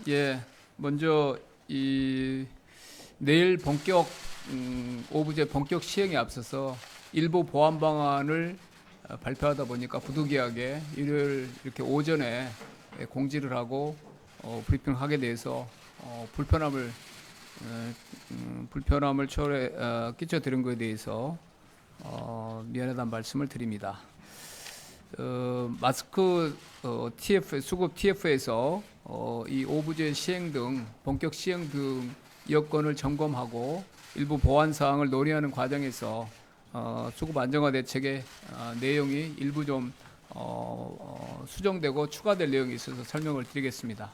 예, 먼저 이 내일 본격 오부제 본격 시행에 앞서서 일부 보완 방안을 발표하다 보니까 부득이하게 일요일 이렇게 오전에 공지를 하고 브리핑을 하게 돼서 불편함을 끼쳐드린 것에 대해서 미안하다는 말씀을 드립니다. 마스크 수급 TF에서 이 오부제 시행 등 본격 시행 등 여건을 점검하고 일부 보완 사항을 논의하는 과정에서 수급 안정화 대책의 내용이 일부 좀 수정되고 추가될 내용이 있어서 설명을 드리겠습니다.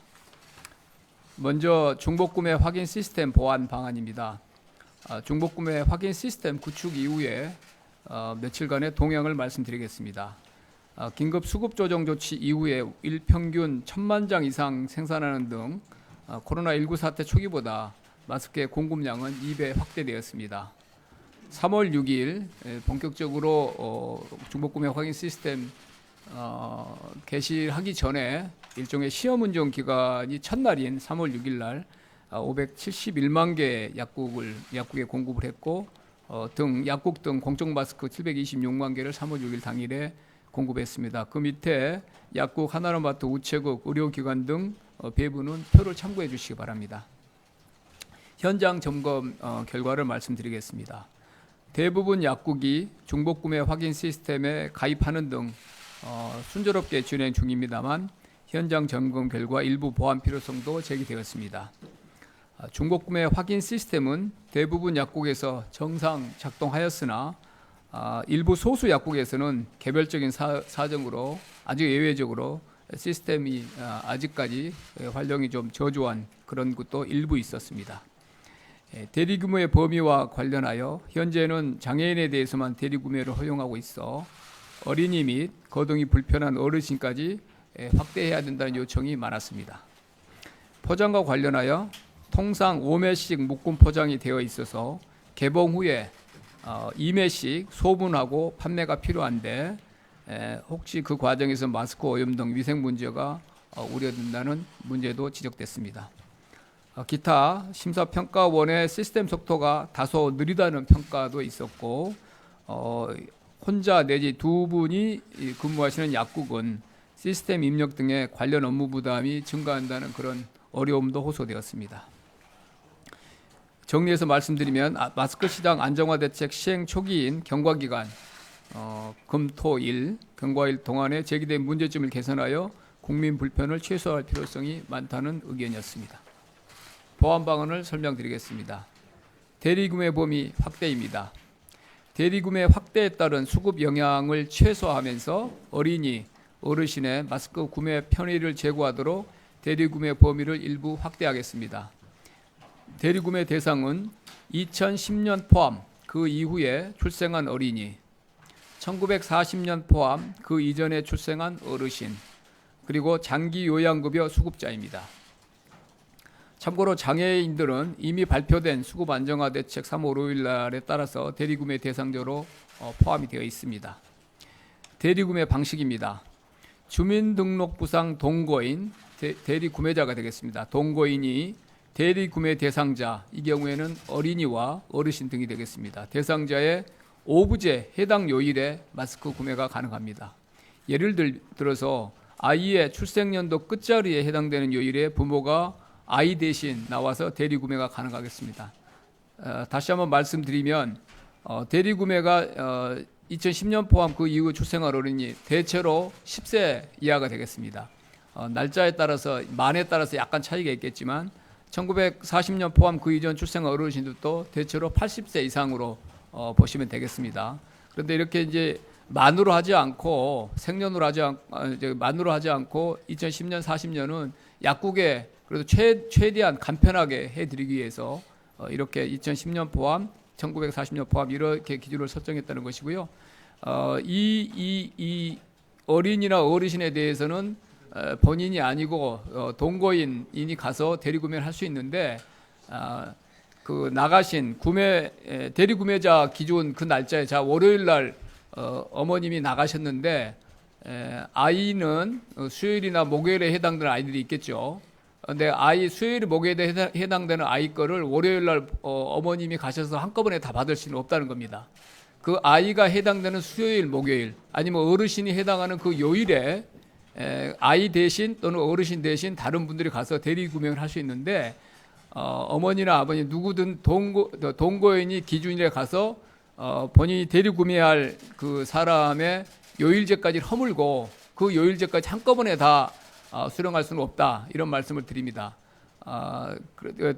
먼저 중복구매 확인 시스템 보완 방안입니다. 중복구매 확인 시스템 구축 이후에 며칠간의 동향을 말씀드리겠습니다. 긴급 수급 조정 조치 이후에 일평균 1000만 장 이상 생산하는 등 코로나19 사태 초기보다 마스크의 공급량은 2배 확대되었습니다. 3월 6일 본격적으로 중복구매 확인 시스템 개시하기 전에 일종의 시험 운영 기간이 첫날인 3월 6일 날 571만 개 약국에 공급을 했고 약국 등 공적 마스크 726만 개를 3월 6일 당일에 공급했습니다. 그 밑에 약국, 하나로마트, 우체국, 의료기관 등 배부는 표를 참고해 주시기 바랍니다. 현장 점검 결과를 말씀드리겠습니다. 대부분 약국이 중복구매 확인 시스템에 가입하는 등 순조롭게 진행 중입니다만 현장 점검 결과 일부 보완 필요성도 제기되었습니다. 중복구매 확인 시스템은 대부분 약국에서 정상 작동하였으나 일부 소수 약국에서는 개별적인 사정으로 아주 예외적으로 시스템이 아직까지 활용이 좀 저조한 그런 것도 일부 있었습니다. 대리구매 범위와 관련하여 현재는 장애인에 대해서만 대리구매를 허용하고 있어 어린이 및 거동이 불편한 어르신까지 확대해야 된다는 요청이 많았습니다. 포장과 관련하여 통상 5매씩 묶음 포장이 되어 있어서 개봉 후에 2매씩 소분하고 판매가 필요한데 혹시 그 과정에서 마스크 오염 등 위생 문제가 우려된다는 문제도 지적됐습니다. 기타 심사평가원의 시스템 속도가 다소 느리다는 평가도 있었고 혼자 내지 두 분이 근무하시는 약국은 시스템 입력 등의 관련 업무 부담이 증가한다는 그런 어려움도 호소되었습니다. 정리해서 말씀드리면 마스크 시장 안정화 대책 시행 초기인 경과기간 금, 토, 일 경과일 동안에 제기된 문제점을 개선하여 국민 불편을 최소화할 필요성이 많다는 의견이었습니다. 보완 방안을 설명드리겠습니다. 대리구매 범위 확대입니다. 대리구매 확대에 따른 수급 영향을 최소화하면서 어린이, 어르신의 마스크 구매 편의를 제고하도록 대리구매 범위를 일부 확대하겠습니다. 대리구매 대상은 2010년 포함 그 이후에 출생한 어린이, 1940년 포함 그 이전에 출생한 어르신, 그리고 장기 요양급여 수급자입니다. 참고로 장애인들은 이미 발표된 수급 안정화 대책 3월 5일 날에 따라서 대리구매 대상자로 포함이 되어 있습니다. 대리구매 방식입니다. 주민등록부상 동거인 대리구매자가 되겠습니다. 동거인이 대리구매 대상자, 이 경우에는 어린이와 어르신 등이 되겠습니다. 대상자의 오부제 해당 요일에 마스크 구매가 가능합니다. 예를 들어서 아이의 출생연도 끝자리에 해당되는 요일에 부모가 아이 대신 나와서 대리구매가 가능하겠습니다. 다시 한번 말씀드리면 대리구매가 2010년 포함 그 이후 출생한 어린이 대체로 10세 이하가 되겠습니다. 날짜에 따라서 만에 따라서 약간 차이가 있겠지만 1940년 포함 그 이전 출생한 어르신들도 대체로 80세 이상으로 보시면 되겠습니다. 그런데 이렇게 이제 만으로 하지 않고 생년으로 하지 만으로 하지 않고 2010년, 40년은 약국에 그래도 최대한 간편하게 해드리기 위해서 이렇게 2010년 포함, 1940년 포함 이렇게 기준을 설정했다는 것이고요. 이 어린이나 어르신에 대해서는 본인이 아니고 동거인이 가서 대리구매를 할 수 있는데 그 나가신 대리구매자 기준 그 날짜에 월요일 날 어머님이 나가셨는데 아이는 수요일이나 목요일에 해당되는 아이들이 있겠죠. 내 아이 수요일 목요일에 해당되는 아이 거를 월요일 날 어머님이 가셔서 한꺼번에 다 받을 수는 없다는 겁니다. 그 아이가 해당되는 수요일 목요일 아니면 어르신이 해당하는 그 요일에 아이 대신 또는 어르신 대신 다른 분들이 가서 대리 구매를 할 수 있는데 어머니나 아버님 누구든 동거인이 기준일에 가서 본인이 대리 구매할 그 사람의 요일제까지 허물고 그 요일제까지 한꺼번에 다 수령할 수는 없다 이런 말씀을 드립니다.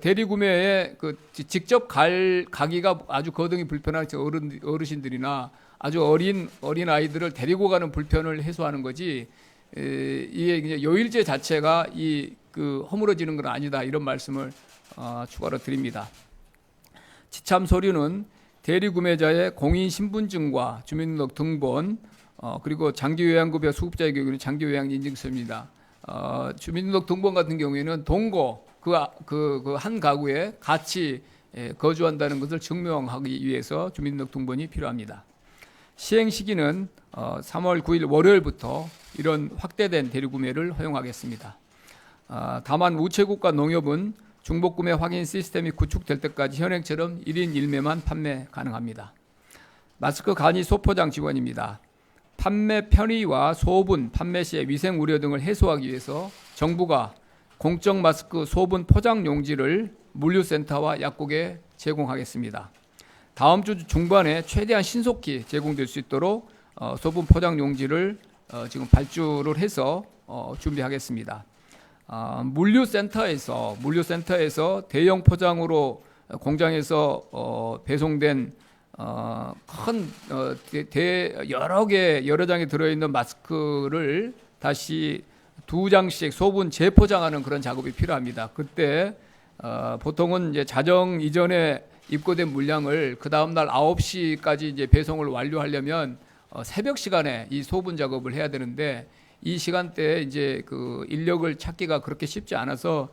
대리 구매에 그 직접 가기가 아주 거동이 불편한 어르신들이나 아주 어린 아이들을 데리고 가는 불편을 해소하는 거지 이게 요일제 자체가 그 허물어지는 건 아니다 이런 말씀을 추가로 드립니다. 지참 서류는 대리 구매자의 공인 신분증과 주민등록 등본 그리고 장기요양급여 수급자의 경우는 장기요양 인증서입니다. 주민등록 등본 같은 경우에는 동거 그 한 가구에 같이 거주한다는 것을 증명하기 위해서 주민등록 등본이 필요합니다. 시행 시기는 3월 9일 월요일부터 이런 확대된 대리구매를 허용하겠습니다. 다만 우체국과 농협은 중복구매 확인 시스템이 구축될 때까지 현행처럼 1인 1매만 판매 가능합니다. 마스크 간이 소포장 지원입니다. 판매 편의와 소분, 판매 시의 위생 우려 등을 해소하기 위해서 정부가 공적 마스크 소분 포장 용지를 물류센터와 약국에 제공하겠습니다. 다음 주 중반에 최대한 신속히 제공될 수 있도록 소분 포장 용지를 지금 발주를 해서 준비하겠습니다. 물류센터에서 대형 포장으로 공장에서 배송된 여러 장이 들어있는 마스크를 다시 2장씩 소분 재포장하는 그런 작업이 필요합니다. 그때 보통은 이제 자정 이전에 입고된 물량을 그 다음 날 9시까지 이제 배송을 완료하려면 새벽 시간에 이 소분 작업을 해야 되는데 이 시간대에 이제 그 인력을 찾기가 그렇게 쉽지 않아서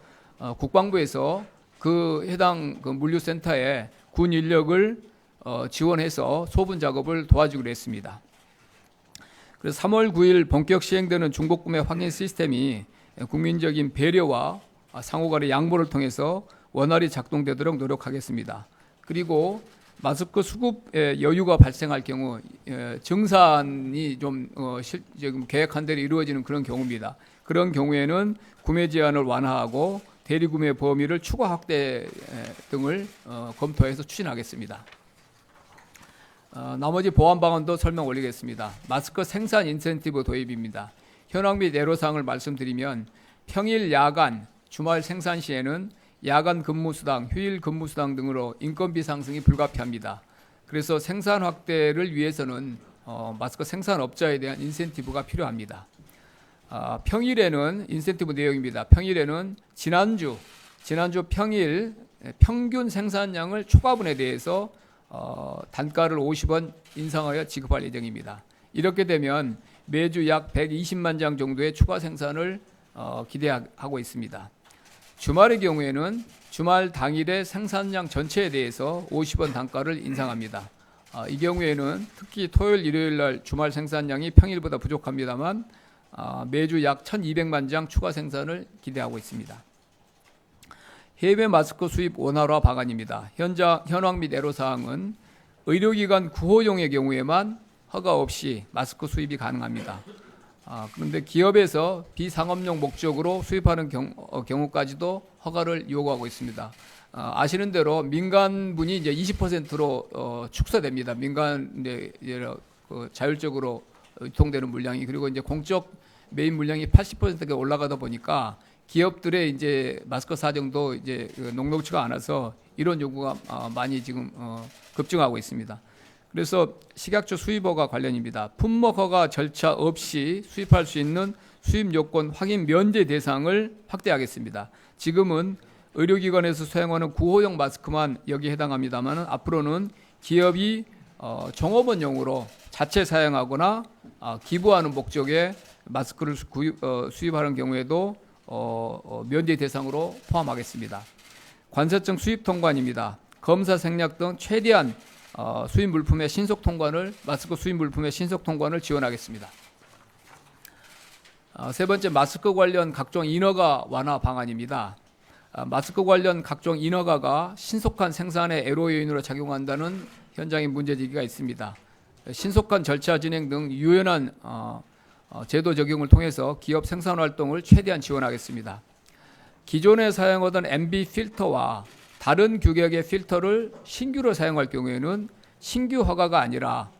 국방부에서 그 해당 그 물류센터에 군 인력을 지원해서 소분 작업을 도와주기로 했습니다. 그래서 3월 9일 본격 시행되는 중복구매 확인 시스템이 국민적인 배려와 상호간의 양보를 통해서 원활히 작동되도록 노력하겠습니다. 그리고 마스크 수급에 여유가 발생할 경우 증산이 좀 지금 계획한 대로 이루어지는 그런 경우입니다. 그런 경우에는 구매 제한을 완화하고 대리구매 범위를 추가 확대 등을 검토해서 추진하겠습니다. 나머지 보완 방안도 설명 올리겠습니다. 마스크 생산 인센티브 도입입니다. 현황 및 애로사항을 말씀드리면 평일, 야간, 주말 생산 시에는 야간 근무수당, 휴일 근무수당 등으로 인건비 상승이 불가피합니다. 그래서 생산 확대를 위해서는 마스크 생산업자에 대한 인센티브가 필요합니다. 평일에는 인센티브 내용입니다. 평일에는 지난주 평일 평균 생산량을 초과분에 대해서 단가를 50원 인상하여 지급할 예정입니다. 이렇게 되면 매주 약 120만 장 정도의 추가 생산을 기대하고 있습니다. 주말의 경우에는 주말 당일의 생산량 전체에 대해서 50원 단가를 인상합니다. 이 경우에는 특히 토요일, 일요일 날 주말 생산량이 평일보다 부족합니다만 매주 약 1200만 장 추가 생산을 기대하고 있습니다. 해외 마스크 수입 원활화 방안입니다. 현황 및 애로사항은 의료기관 구호용의 경우에만 허가 없이 마스크 수입이 가능합니다. 그런데 기업에서 비상업용 목적으로 수입하는 경우까지도 허가를 요구하고 있습니다. 아시는 대로 민간분이 이제 20%로 축소됩니다. 민간 자율적으로 유통되는 물량이 그리고 이제 공적 메인 물량이 80%가 올라가다 보니까 기업들의 이제 마스크 사정도 이제 녹록치가 않아서 이런 요구가 많이 지금 급증하고 있습니다. 그래서 식약처 수입허가 관련입니다. 품목 허가 절차 없이 수입할 수 있는 수입 요건 확인 면제 대상을 확대하겠습니다. 지금은 의료기관에서 사용하는 구호용 마스크만 여기에 해당합니다만 앞으로는 기업이 종업원용으로 자체 사용하거나 기부하는 목적의 마스크를 수입하는 경우에도 면제 대상으로 포함하겠습니다. 관세청 수입 통관입니다. 검사 생략 등 최대한 수입 물품의 신속 통관을 마스크 수입 물품의 신속 통관을 지원하겠습니다. 세 번째, 마스크 관련 각종 인허가 완화 방안입니다. 마스크 관련 각종 인허가가 신속한 생산의 애로 요인으로 작용한다는 현장의 문제제기가 있습니다. 신속한 절차 진행 등 유연한 제도 적용을 통해서 기업 생산 활동을 최대한 지원하겠습니다. 기존에 사용하던 MB 필터와 다른 규격의 필터를 신규로 사용할 경우에는 신규 허가가 아니라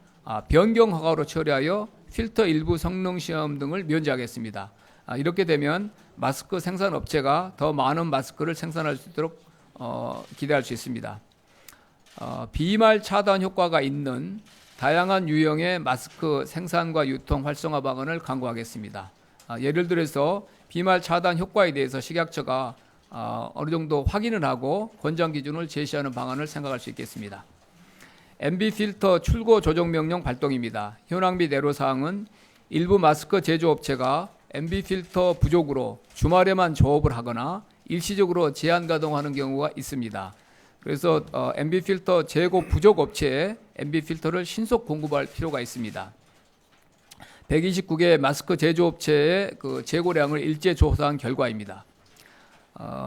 변경 허가로 처리하여 필터 일부 성능 시험 등을 면제하겠습니다. 이렇게 되면 마스크 생산 업체가 더 많은 마스크를 생산할 수 있도록 기대할 수 있습니다. 비말 차단 효과가 있는 다양한 유형의 마스크 생산과 유통 활성화 방안을 강구하겠습니다. 예를 들어서 비말 차단 효과에 대해서 식약처가 어느 정도 확인을 하고 권장 기준을 제시하는 방안을 생각할 수 있겠습니다. MB 필터 출고 조정 명령 발동입니다. 현황 및 애로사항은 일부 마스크 제조업체가 MB 필터 부족으로 주말에만 조업을 하거나 일시적으로 제한 가동하는 경우가 있습니다. 그래서 MB 필터 재고 부족 업체에 MB 필터를 신속 공급할 필요가 있습니다. 129개 마스크 제조업체의 그 재고량을 일제 조사한 결과입니다.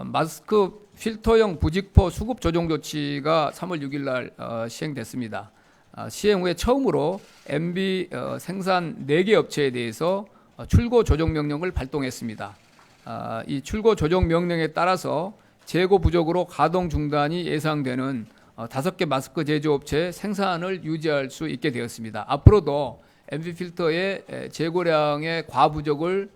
마스크 필터형 부직포 수급 조정 조치가 3월 6일 날 시행됐습니다. 시행 후에 처음으로 MB 생산 4개 업체에 대해서 출고 조정 명령을 발동했습니다. 이 출고 조정 명령에 따라서 재고 부족으로 가동 중단이 예상되는 5개 마스크 제조업체의 생산을 유지할 수 있게 되었습니다. 앞으로도 MB 필터의 재고량의 과부족을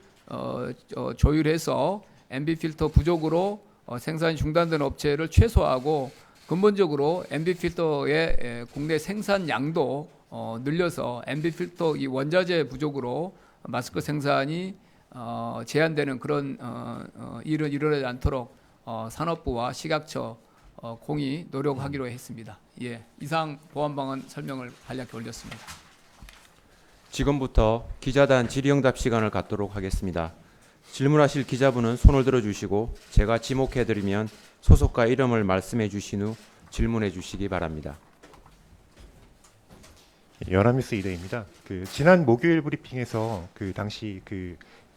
조율해서 MB 필터 부족으로 생산이 중단된 업체를 최소화하고 근본적으로 MB 필터의 국내 생산량도 늘려서 MB 필터 이 원자재 부족으로 마스크 생산이 제한되는 그런 일은 일어나지 않도록 산업부와 식약처 공히 노력하기로 했습니다. 예, 이상 보안 방안 설명을 간략히 올렸습니다. 지금부터 기자단 질의응답 시간을 갖도록 하겠습니다. 질문하실 기자분은 손을 들어주시고 제가 지목해드리면 소속과 이름을 말씀해 주신 후 질문해 주시기 바랍니다. 연합뉴스 이대입니다. 지난 목요일 브리핑에서 당시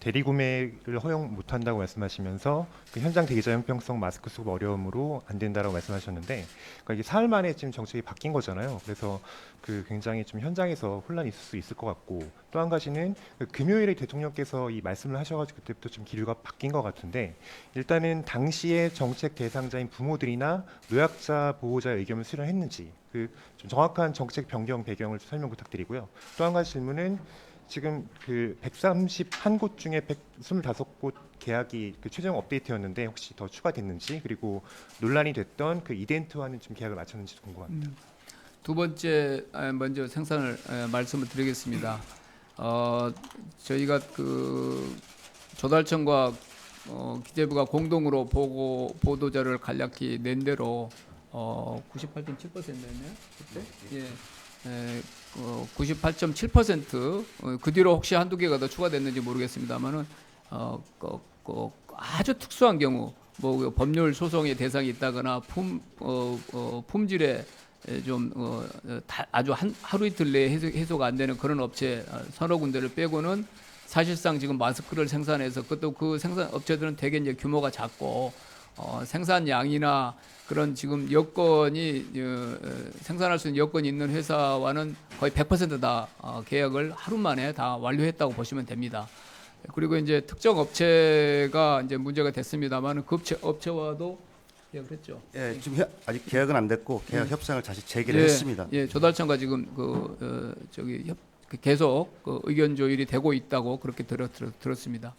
대리구매를 허용 못한다고 말씀하시면서 현장 대기자 형평성 마스크 수급 어려움으로 안 된다라고 말씀하셨는데, 그러니까 이게 사흘 만에 지금 정책이 바뀐 거잖아요. 그래서 굉장히 좀 현장에서 혼란이 있을 수 있을 것 같고, 또 한 가지는 금요일에 대통령께서 이 말씀을 하셔가지고 그때부터 좀 기류가 바뀐 것 같은데, 일단은 당시에 정책 대상자인 부모들이나 노약자 보호자의 의견을 수렴했는지 좀 정확한 정책 변경 배경을 설명 부탁드리고요. 또 한 가지 질문은 지금 131곳 중에 125곳 계약이 최종 업데이트였는데 혹시 더 추가됐는지, 그리고 논란이 됐던 이덴트와는 좀 계약을 마쳤는지 궁금합니다. 두 번째 먼저 생산을 말씀을 드리겠습니다. 저희가 조달청과 기재부가 공동으로 보도자를 간략히 낸 대로 98.7%였나요? 그때? 예. 98.7%, 그 뒤로 혹시 한두 개가 더 추가됐는지 모르겠습니다만은 아주 특수한 경우 뭐 법률 소송의 대상이 있다거나 품질에 좀 아주 하루 이틀 내에 해소가 안 되는 그런 업체 서너 군데를 빼고는 사실상 지금 마스크를 생산해서 그것도 그 생산 업체들은 대개 이제 규모가 작고 생산량이나 그런 지금 여건이 생산할 수 있는 여건이 있는 회사와는 거의 100%다 계약을 하루 만에 다 완료했다고 보시면 됩니다. 그리고 이제 특정 업체가 이제 문제가 됐습니다만 그 업체와도 계약을 했죠. 예, 지금 아직 계약은 안 됐고 계약 협상을 다시 재개를 했습니다. 예, 조달청과 지금 계속 의견 조율이 되고 있다고 그렇게 들었습니다.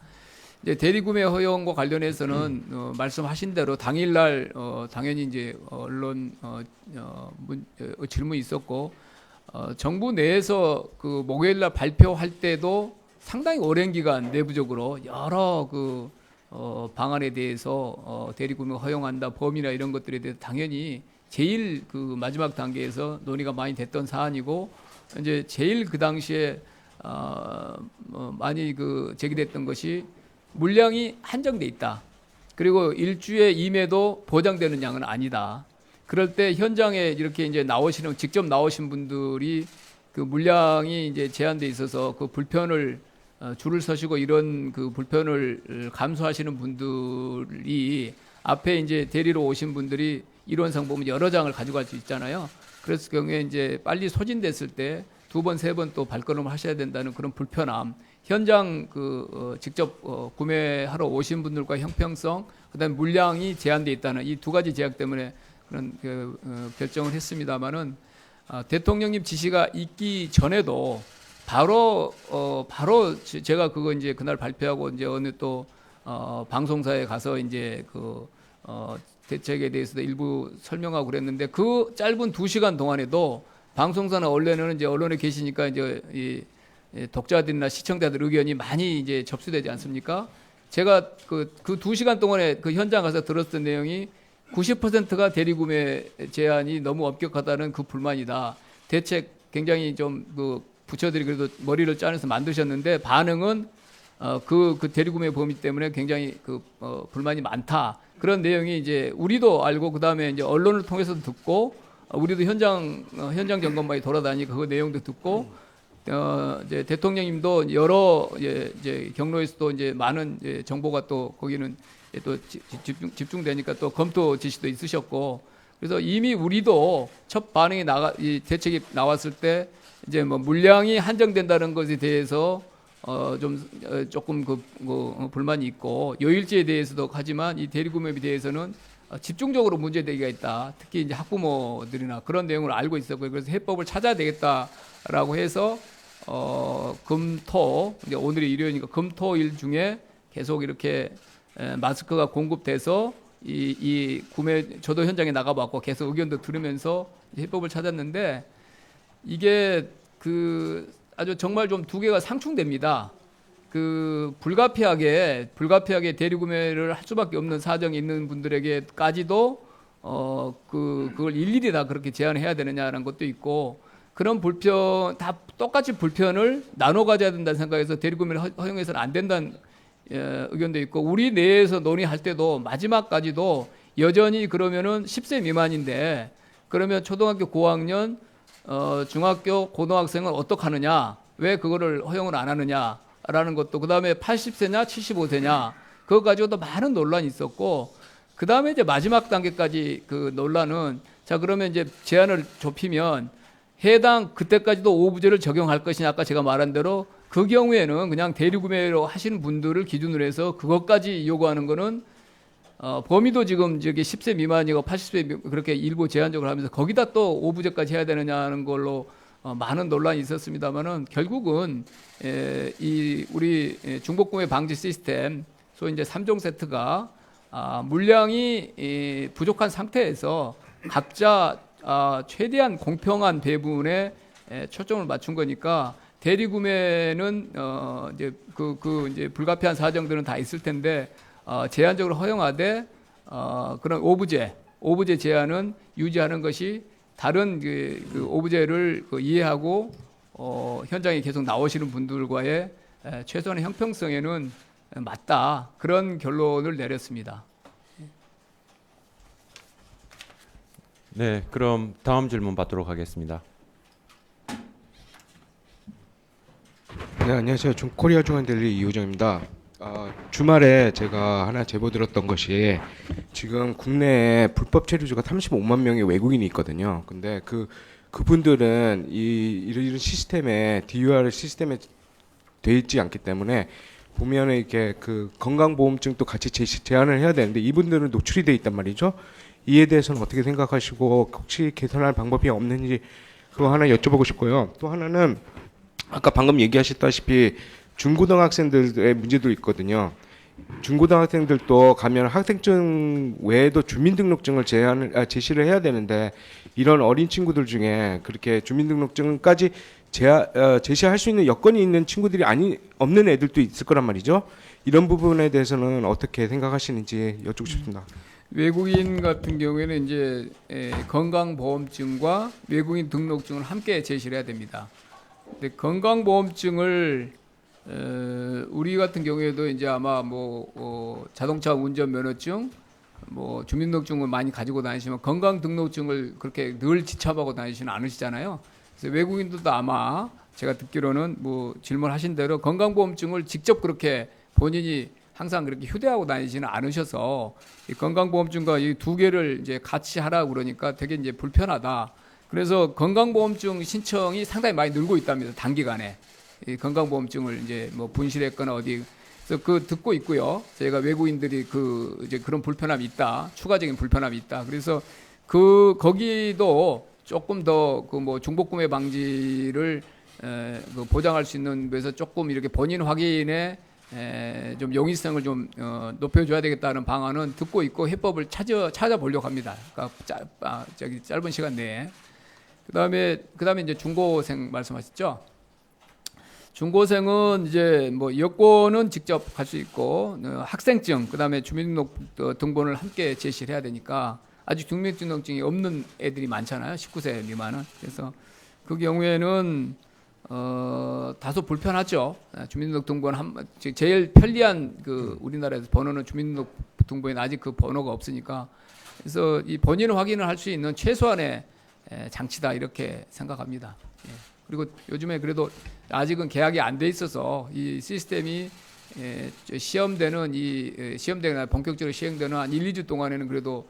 이제 대리구매 허용과 관련해서는 말씀하신 대로 당일날 당연히 이제 언론 질문이 있었고 정부 내에서 목요일날 발표할 때도 상당히 오랜 기간 내부적으로 여러 방안에 대해서 대리구매 허용한다 범위나 이런 것들에 대해서 당연히 제일 마지막 단계에서 논의가 많이 됐던 사안이고 이제 제일 그 당시에 많이 제기됐던 것이 물량이 한정돼 있다. 그리고 일주에 임해도 보장되는 양은 아니다. 그럴 때 현장에 이렇게 이제 직접 나오신 분들이 물량이 이제 제한돼 있어서 불편을 줄을 서시고 이런 그 불편을 감수하시는 분들이 앞에 이제 대리로 오신 분들이 일원상 보면 여러 장을 가져갈 수 있잖아요. 그랬을 경우에 이제 빨리 소진됐을 때 2번, 3번 또 발걸음을 하셔야 된다는 그런 불편함, 현장 직접 구매하러 오신 분들과 형평성, 그다음에 물량이 제한돼 있다는 이 2가지 제약 때문에 그런 결정을 했습니다마는 대통령님 지시가 있기 전에도 바로 제가 그거 이제 그날 발표하고 이제 어느 또 방송사에 가서 이제 대책에 대해서도 일부 설명하고 그랬는데 그 짧은 2시간 동안에도 방송사나 언론에는 이제 언론에 계시니까 이제 이 독자들이나 시청자들 의견이 많이 이제 접수되지 않습니까? 제가 그 2시간 동안에 그 현장 가서 들었던 내용이 90%가 대리구매 제한이 너무 엄격하다는 그 불만이다. 대책 굉장히 좀 부처들이 그래도 머리를 짜내서 만드셨는데 반응은 그 대리구매 범위 때문에 굉장히 불만이 많다. 그런 내용이 이제 우리도 알고 그다음에 이제 언론을 통해서도 듣고 우리도 현장 점검반이 돌아다니고 그 내용도 듣고 이제 대통령님도 여러 이제 경로에서도 이제 많은 이제 정보가 또 거기는 또 집중되니까 또 검토 지시도 있으셨고 그래서 이미 우리도 첫 반응이 이 대책이 나왔을 때 이제 뭐 물량이 한정된다는 것에 대해서 조금 불만이 있고 요일제에 대해서도 하지만 이 대리구매에 대해서는 집중적으로 문제되기가 있다. 특히 이제 학부모들이나 그런 내용을 알고 있었고요. 그래서 해법을 찾아야 되겠다라고 해서 금토 이제 오늘이 일요일이니까 금토일 중에 계속 이렇게 마스크가 공급돼서 이 구매 저도 현장에 나가봤고 계속 의견도 들으면서 해법을 찾았는데 이게 아주 정말 좀 2개가 상충됩니다. 불가피하게 대리구매를 할 수밖에 없는 사정이 있는 분들에게까지도 그걸 일일이 다 그렇게 제한해야 되느냐라는 것도 있고 그런 불편 다 똑같이 불편을 나눠 가져야 된다는 생각에서 대리구매를 허용해서는 안 된다는 의견도 있고 우리 내에서 논의할 때도 마지막까지도 여전히 그러면은 10세 미만인데 그러면 초등학교 고학년 중학교 고등학생은 어떻게 하느냐 왜 그거를 허용을 안 하느냐라는 것도 그다음에 80세냐 75세냐 그거 가지고도 많은 논란이 있었고 그다음에 이제 마지막 단계까지 그 논란은 자 그러면 이제 제한을 좁히면 해당 그때까지도 오부제를 적용할 것이냐 아까 제가 말한 대로 그 경우에는 그냥 대리구매로 하시는 분들을 기준으로 해서 그것까지 요구하는 거는 범위도 지금 저기 10세 미만이고 80세 그렇게 일부 제한적으로 하면서 거기다 또 오부제까지 해야 되느냐는 걸로 많은 논란이 있었습니다만은 결국은 우리 중복구매 방지 시스템 소위 이제 3종 세트가 물량이 부족한 상태에서 각자 최대한 공평한 배분에 초점을 맞춘 거니까 대리구매는 이제 이제 불가피한 사정들은 다 있을 텐데 제한적으로 허용하되 그런 오부제 제한은 유지하는 것이 다른 그 오부제를 이해하고 현장에 계속 나오시는 분들과의 최소한의 형평성에는 맞다 그런 결론을 내렸습니다. 네, 그럼 다음 질문 받도록 하겠습니다. 네, 안녕하세요. 코리아 중앙델리 이호정입니다. 주말에 제가 하나 제보 들었던 것이 지금 국내에 불법 체류주가 35만 명의 외국인이 있거든요. 근데 그분들은 이런 시스템에 DUR 시스템에 돼 있지 않기 때문에 보면은 이렇게 그 건강보험증도 같이 제한을 해야 되는데 이분들은 노출이 돼 있단 말이죠. 이에 대해서는 어떻게 생각하시고 혹시 개선할 방법이 없는지 그거 하나 여쭤보고 싶고요. 또 하나는 아까 방금 얘기하셨다시피 중고등학생들의 문제도 있거든요. 중고등학생들도 가면 학생증 외에도 주민등록증을 제시를 해야 되는데 이런 어린 친구들 중에 그렇게 주민등록증까지 제시할 수 있는 여건이 있는 친구들이 없는 애들도 있을 거란 말이죠. 이런 부분에 대해서는 어떻게 생각하시는지 여쭙고 싶습니다. 외국인 같은 경우에는 이제 건강보험증과 외국인 등록증을 함께 제시를 해야 됩니다. 근데 건강보험증을 우리 같은 경우에도 이제 아마 자동차 운전 면허증, 주민등록증을 많이 가지고 다니시면 건강등록증을 그렇게 늘 지참하고 다니시는 않으시잖아요. 그래서 외국인들도 아마 제가 듣기로는 뭐 질문하신 대로 건강보험증을 직접 그렇게 본인이 항상 그렇게 휴대하고 다니지는 않으셔서 이 건강보험증과 이 두 개를 이제 같이 하라고 그러니까 되게 이제 불편하다. 그래서 건강보험증 신청이 상당히 많이 늘고 있답니다. 단기간에 이 건강보험증을 이제 뭐 분실했거나 어디 그래서 그 듣고 있고요. 저희가 외국인들이 그 이제 그런 불편함이 있다. 추가적인 불편함이 있다. 그래서 그 거기도 조금 더 그 뭐 중복구매 방지를 그 보장할 수 있는 데서 조금 이렇게 본인 확인에 좀 용이성을 좀 높여줘야 되겠다는 방안은 듣고 있고 해법을 찾아보려고 합니다. 그러니까 짧은 시간 내에. 그다음에 이제 중고생 말씀하셨죠. 중고생은 이제 뭐 여권은 직접 할 수 있고 학생증 그다음에 주민등록번호를 함께 제시를 해야 되니까 아직 주민등록증이 없는 애들이 많잖아요. 19세 미만은. 그래서 그 경우에는 다소 불편하죠. 주민등록번호 제일 편리한 그 우리나라에서 번호는 주민등록번호에 아직 그 번호가 없으니까 그래서 이 본인 확인을 할 수 있는 최소한의 장치다 이렇게 생각합니다. 예. 그리고 요즘에 그래도 아직은 계약이 안 돼 있어서 이 시스템이 시험되는 본격적으로 시행되는 한 1, 2주 동안에는 그래도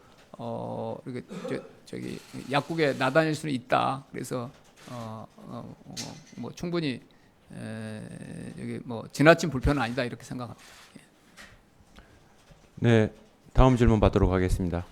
이렇게 저기 약국에 나다닐 수는 있다. 그래서 뭐 충분히 여기 뭐 지나친 불편은 아니다 이렇게 생각합니다. 네, 다음 질문 받도록 하겠습니다.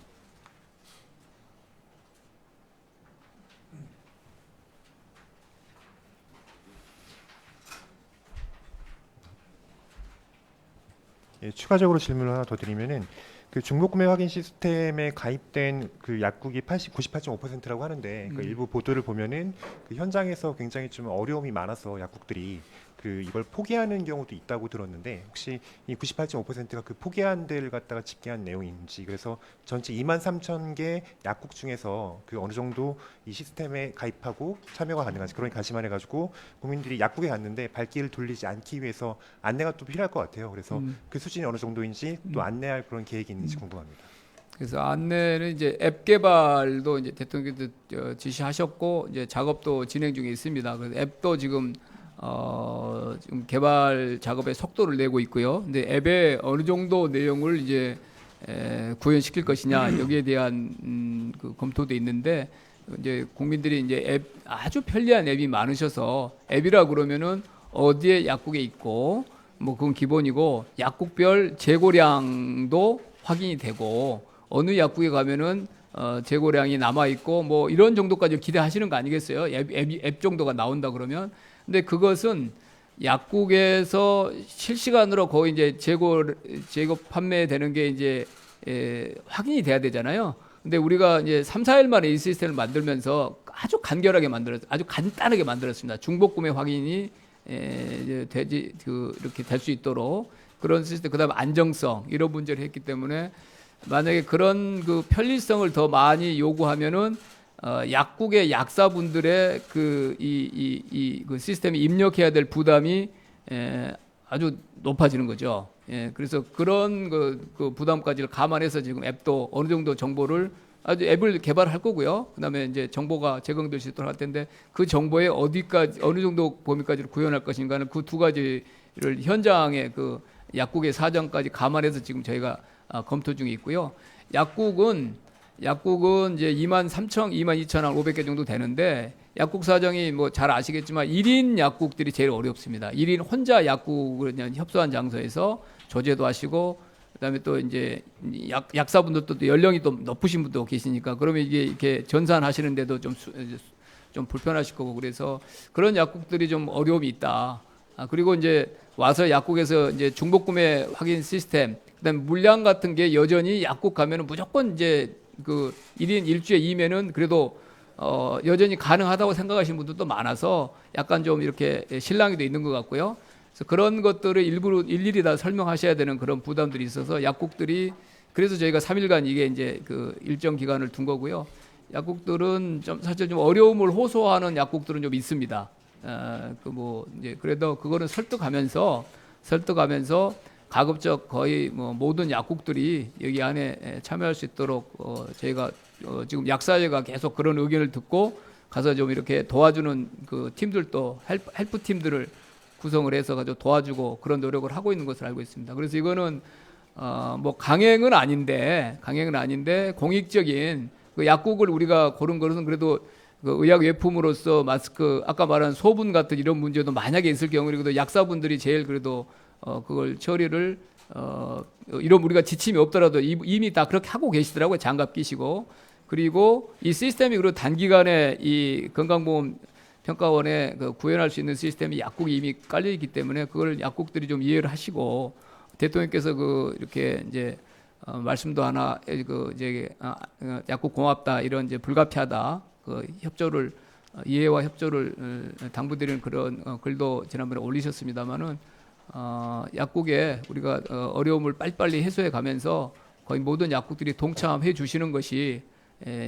예, 추가적으로 질문을 하나 더 드리면은 그 중복구매 확인 시스템에 가입된 그 약국이 98.5%라고 하는데 그 일부 보도를 보면은 그 현장에서 굉장히 좀 어려움이 많아서 약국들이 그 이걸 포기하는 경우도 있다고 들었는데 혹시 이 98.5%가 그 포기한 데를 갖다가 집계한 내용인지 그래서 전체 23,000개 약국 중에서 그 어느 정도 이 시스템에 가입하고 참여가 가능한지 그러니 가시만 해가지고 국민들이 약국에 갔는데 발길을 돌리지 않기 위해서 안내가 또 필요할 것 같아요. 그래서 그 수준이 어느 정도인지 또 안내할 그런 계획이 있는지 궁금합니다. 그래서 안내는 이제 앱 개발도 이제 대통령께서 지시하셨고 이제 작업도 진행 중에 있습니다. 그래서 앱도 지금 지금 개발 작업에 속도를 내고 있고요. 근데 앱에 어느 정도 내용을 이제 구현시킬 것이냐 여기에 대한 그 검토도 있는데 이제 국민들이 이제 앱 아주 편리한 앱이 많으셔서 앱이라 그러면은 어디에 약국에 있고 뭐 그건 기본이고 약국별 재고량도 확인이 되고 어느 약국에 가면은 재고량이 남아 있고 뭐 이런 정도까지 기대하시는 거 아니겠어요? 앱 정도가 나온다 그러면. 근데 그것은 약국에서 실시간으로 거의 이제 재고 판매되는 게 이제 확인이 돼야 되잖아요. 근데 우리가 이제 3, 4일 만에 이 시스템을 만들면서 아주 간단하게 만들었습니다. 중복 구매 확인이 이렇게 될 수 있도록 그런 시스템, 그다음에 안정성 이런 문제를 했기 때문에 만약에 그런 그 편리성을 더 많이 요구하면은 약국의 약사분들의 그 시스템에 입력해야 될 부담이 아주 높아지는 거죠. 예, 그래서 그런 그 부담까지를 감안해서 지금 앱도 어느 정도 정보를 아주 앱을 개발할 거고요. 그다음에 이제 정보가 제공될 수 있도록 할 텐데 그 정보에 어디까지 어느 정도 범위까지를 구현할 것인가는 그 두 가지를 현장의 그 약국의 사정까지 감안해서 지금 저희가 검토 중에 있고요. 약국은 이제 22,500개 정도 되는데 약국 사정이 뭐 잘 아시겠지만 1인 약국들이 제일 어렵습니다. 1인 혼자 약국을 그냥 협소한 장소에서 조제도 하시고 그다음에 또 이제 약사분들도 또 연령이 또 높으신 분도 계시니까 그러면 이게 이렇게 전산하시는데도 좀 불편하실 거고 그래서 그런 약국들이 좀 어려움이 있다. 그리고 이제 와서 약국에서 이제 중복구매 확인 시스템, 그다음에 물량 같은 게 여전히 약국 가면은 무조건 이제 그 1인 1주에 2면은 그래도 여전히 가능하다고 생각하시는 분들도 많아서 약간 좀 이렇게 실랑이도 있는 것 같고요. 그래서 그런 것들을 일일이 다 설명하셔야 되는 그런 부담들이 있어서 약국들이 그래서 저희가 3일간 이게 이제 그 일정 기간을 둔 거고요. 약국들은 좀 사실 좀 어려움을 호소하는 약국들은 좀 있습니다. 그 뭐 이제 그래도 그거는 설득하면서 가급적 거의 뭐 모든 약국들이 여기 안에 참여할 수 있도록 저희가 지금 약사회가 계속 그런 의견을 듣고 가서 좀 이렇게 도와주는 그 팀들도 헬프 팀들을 구성을 해서 가지고 도와주고 그런 노력을 하고 있는 것을 알고 있습니다. 그래서 이거는 뭐 강행은 아닌데 공익적인 그 약국을 우리가 고른 것은 그래도 그 의약 외품으로서 마스크 아까 말한 소분 같은 이런 문제도 만약에 있을 경우에 그래도 약사분들이 제일 그래도 그걸 처리를 이런 우리가 지침이 없더라도 이미 다 그렇게 하고 계시더라고요. 장갑 끼시고. 그리고 이 시스템이 그리고 단기간에 이 건강보험 평가원에 그 구현할 수 있는 시스템이 약국이 이미 깔려 있기 때문에 그걸 약국들이 좀 이해를 하시고 대통령께서 그 이렇게 이제 말씀도 하나 그 이제 약국 고맙다 이런 이제 불가피하다 그 협조를 이해와 협조를 당부드리는 그런 글도 지난번에 올리셨습니다만은 약국에 우리가 어려움을 빨리빨리 해소해 가면서 거의 모든 약국들이 동참해 주시는 것이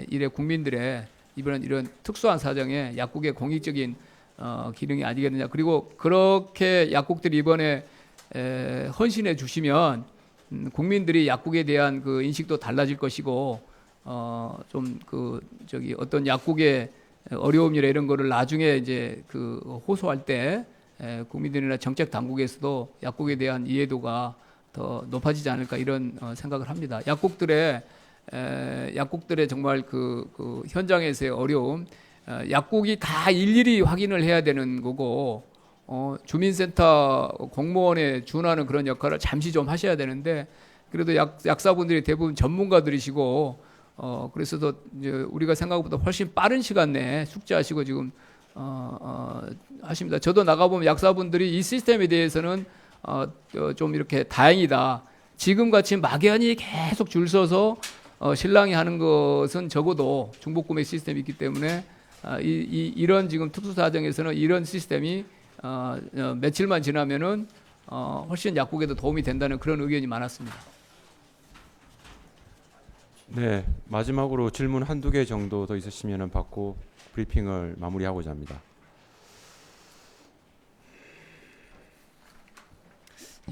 이래 국민들의 이런 특수한 사정에 약국의 공익적인 기능이 아니겠느냐. 그리고 그렇게 약국들이 이번에 헌신해 주시면 국민들이 약국에 대한 그 인식도 달라질 것이고 좀 그 저기 어떤 약국의 어려움이나 이런 거를 나중에 이제 그 호소할 때 국민들이나 정책 당국에서도 약국에 대한 이해도가 더 높아지지 않을까 이런 생각을 합니다. 약국들의 정말 그 현장에서의 어려움, 약국이 다 일일이 확인을 해야 되는 거고 주민센터 공무원에 준하는 그런 역할을 잠시 좀 하셔야 되는데 그래도 약사분들이 대부분 전문가들이시고 그래서 더 이제 우리가 생각보다 훨씬 빠른 시간 내에 숙지하시고 지금 하십니다. 저도 나가보면 약사분들이 이 시스템에 대해서는 좀 이렇게 다행이다. 지금같이 막연히 계속 줄 서서 신랑이 하는 것은 적어도 중복구매 시스템이 있기 때문에 이런 지금 특수 사정에서는 이런 시스템이 며칠만 지나면은 훨씬 약국에도 도움이 된다는 그런 의견이 많았습니다. 네, 마지막으로 질문 한두 개 정도 더 있으시면 받고 브리핑을 마무리하고자 합니다.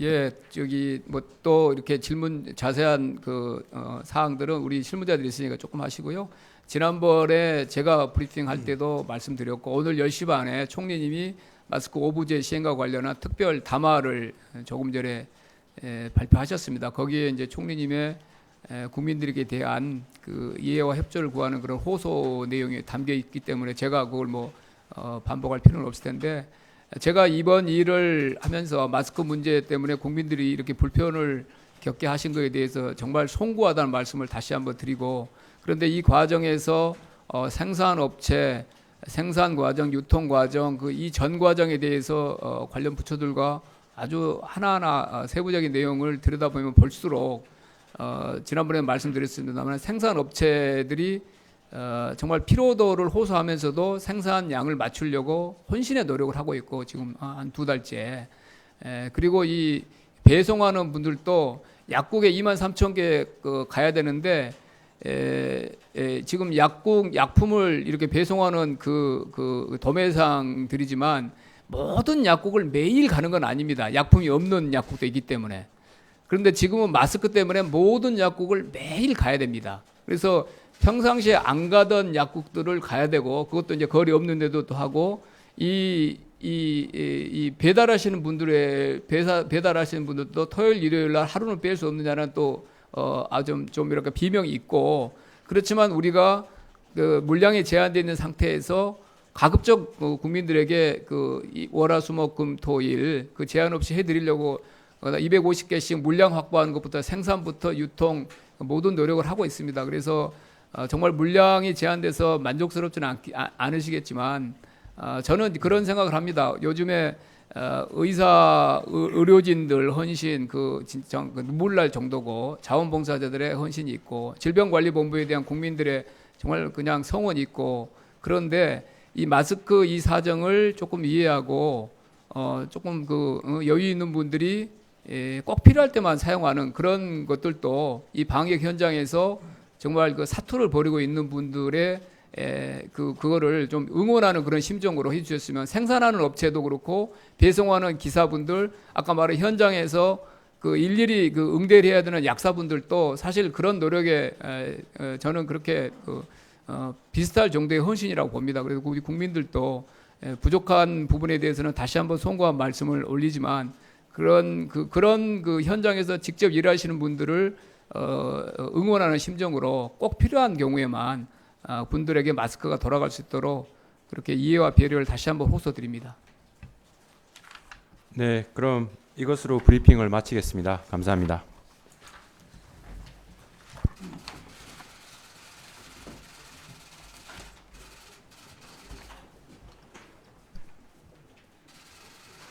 예, 저기 뭐 또 이렇게 질문 자세한 그 사항들은 우리 실무자들이 있으니까 조금 하시고요. 지난번에 제가 브리핑할 때도 말씀드렸고 오늘 10시 반에 총리님이 마스크 오부제 시행과 관련한 특별 담화를 조금 전에 발표하셨습니다. 거기에 이제 총리님의 국민들에게 대한 그 이해와 협조를 구하는 그런 호소 내용이 담겨 있기 때문에 제가 그걸 뭐 반복할 필요는 없을 텐데 제가 이번 일을 하면서 마스크 문제 때문에 국민들이 이렇게 불편을 겪게 하신 것에 대해서 정말 송구하다는 말씀을 다시 한번 드리고 그런데 이 과정에서 생산업체, 생산 과정, 유통 과정 그 이 전 과정에 대해서 관련 부처들과 아주 하나하나 세부적인 내용을 들여다보면 볼수록 지난번에 말씀드렸습니다만 생산업체들이 정말 피로도를 호소하면서도 생산량을 맞추려고 혼신의 노력을 하고 있고 지금 한 2달째 그리고 이 배송하는 분들도 약국에 23,000개 가야 되는데 지금 약품을 이렇게 배송하는 그 도매상들이지만 모든 약국을 매일 가는 건 아닙니다. 약품이 없는 약국도 있기 때문에. 그런데 지금은 마스크 때문에 모든 약국을 매일 가야 됩니다. 그래서 평상시에 안 가던 약국들을 가야 되고 그것도 이제 거리 없는 데도 또 하고 이 배달하시는 분들의 배달하시는 분들도 토요일 일요일 날 하루는 뺄 수 없느냐는 또 좀 이렇게 비명이 있고 그렇지만 우리가 그 물량이 제한되어 있는 상태에서 가급적 국민들에게 그 월화수목금토일 그 제한 없이 해드리려고 250개씩 물량 확보하는 것부터 생산부터 유통 모든 노력을 하고 있습니다. 그래서 정말 물량이 제한돼서 만족스럽지는 않으시겠지만 저는 그런 생각을 합니다. 요즘에 의료진들 헌신 진짜 눈물 날 정도고 자원봉사자들의 헌신이 있고 질병관리본부에 대한 국민들의 정말 그냥 성원이 있고 그런데 이 마스크 이 사정을 조금 이해하고 조금 여유 있는 분들이 꼭 필요할 때만 사용하는 그런 것들도 이 방역 현장에서 정말 그 사투를 벌이고 있는 분들의 그거를 좀 응원하는 그런 심정으로 해주셨으면 생산하는 업체도 그렇고 배송하는 기사분들 아까 말한 현장에서 그 일일이 응대를 해야 되는 약사분들도 사실 그런 노력에 저는 그렇게 비슷할 정도의 헌신이라고 봅니다. 그래서 우리 국민들도 부족한 부분에 대해서는 다시 한번 송구한 말씀을 올리지만 그런 그 현장에서 직접 일하시는 분들을 응원하는 심정으로 꼭 필요한 경우에만 분들에게 마스크가 돌아갈 수 있도록 그렇게 이해와 배려를 다시 한번 호소드립니다. 네, 그럼 이것으로 브리핑을 마치겠습니다. 감사합니다.